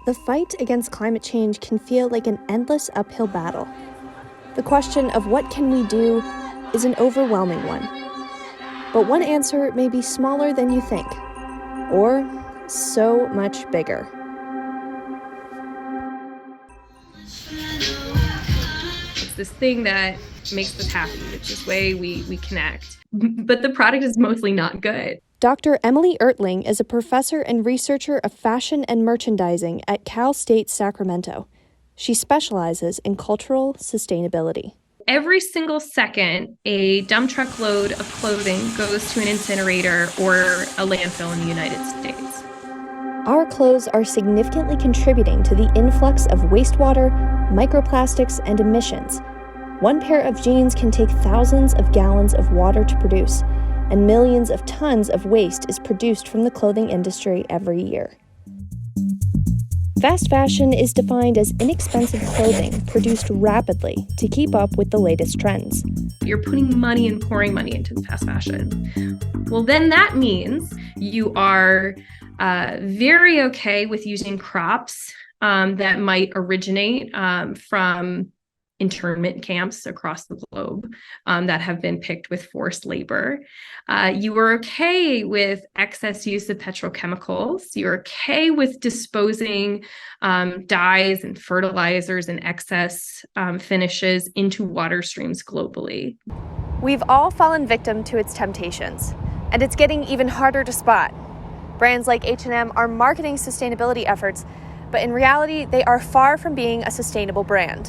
the fight against climate change can feel like an endless uphill battle. The question of what can we do is an overwhelming one. But one answer may be smaller than you think, or so much bigger. It's this thing that makes us happy. It's this way we connect. But the product is mostly not good. Dr. Emily Ertling is a professor and researcher of fashion and merchandising at Cal State Sacramento. She specializes in cultural sustainability. Every single second, a dump truck load of clothing goes to an incinerator or a landfill in the United States. Our clothes are significantly contributing to the influx of wastewater, microplastics, and emissions. One pair of jeans can take thousands of gallons of water to produce, and millions of tons of waste is produced from the clothing industry every year. Fast fashion is defined as inexpensive clothing produced rapidly to keep up with the latest trends. You're putting money and pouring money into the fast fashion. Well, then that means you are very okay with using crops that might originate from internment camps across the globe that have been picked with forced labor. You are okay with excess use of petrochemicals. You're okay with disposing dyes and fertilizers and excess finishes into water streams globally. We've all fallen victim to its temptations, and it's getting even harder to spot. Brands like H&M are marketing sustainability efforts, but in reality, they are far from being a sustainable brand.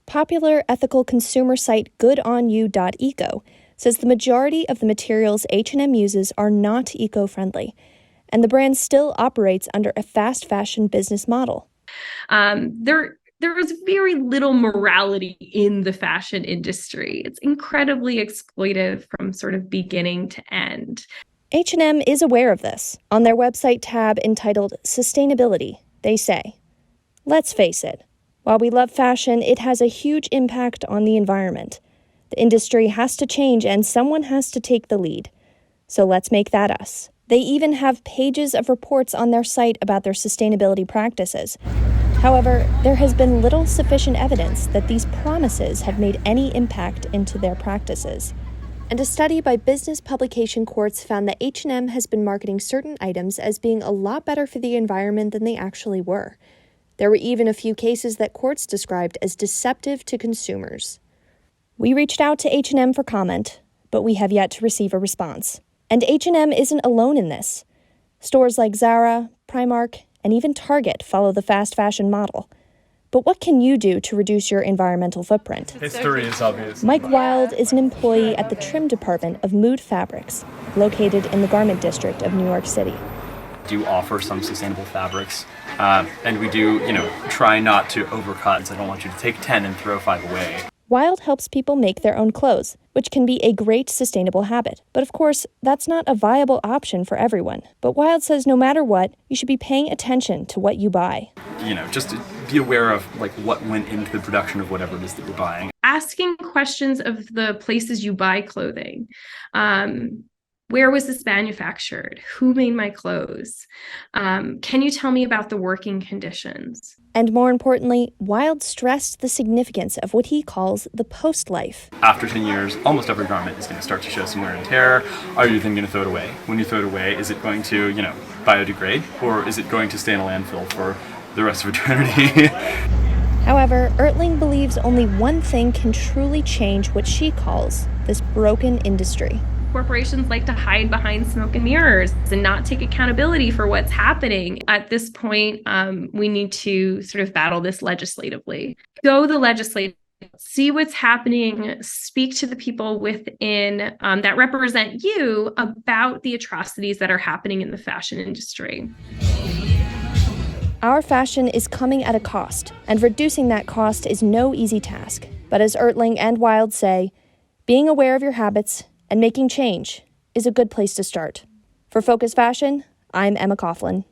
Popular ethical consumer site goodonyou.eco says the majority of the materials H&M uses are not eco-friendly, and the brand still operates under a fast fashion business model. There is very little morality in the fashion industry. It's incredibly exploitive from sort of beginning to end. H&M is aware of this. On their website tab entitled Sustainability, they say, "Let's face it. While we love fashion, it has a huge impact on the environment. The industry has to change and someone has to take the lead. So let's make that us." They even have pages of reports on their site about their sustainability practices. However, there has been little sufficient evidence that these promises have made any impact into their practices. And a study by Business Publication Quartz found that H&M has been marketing certain items as being a lot better for the environment than they actually were. There were even a few cases that Quartz described as deceptive to consumers. We reached out to H&M for comment, but we have yet to receive a response. And H&M isn't alone in this. Stores like Zara, Primark, and even Target follow the fast fashion model. But what can you do to reduce your environmental footprint? History is obvious. Mike Wild is an employee at the trim department of Mood Fabrics, located in the Garment District of New York City. We do offer some sustainable fabrics, and we do, try not to overcut. I don't want you to take 10 and throw 5 away. Wild helps people make their own clothes, which can be a great sustainable habit. But of course, that's not a viable option for everyone. But Wild says no matter what, you should be paying attention to what you buy. Just to be aware of what went into the production of whatever it is that you're buying. Asking questions of the places you buy clothing. Where was this manufactured? Who made my clothes? Can you tell me about the working conditions? And more importantly, Wild stressed the significance of what he calls the post-life. After 10 years, almost every garment is going to start to show some wear and tear. Are you then going to throw it away? When you throw it away, is it going to, biodegrade? Or is it going to stay in a landfill for the rest of eternity? However, Ertling believes only one thing can truly change what she calls this broken industry. Corporations like to hide behind smoke and mirrors and not take accountability for what's happening. At this point, we need to sort of battle this legislatively. Go the legislative, see what's happening, speak to the people within that represent you about the atrocities that are happening in the fashion industry. Our fashion is coming at a cost, and reducing that cost is no easy task. But as Ertling and Wild say, being aware of your habits and making change is a good place to start. For Focus Fashion, I'm Emma Caughlan.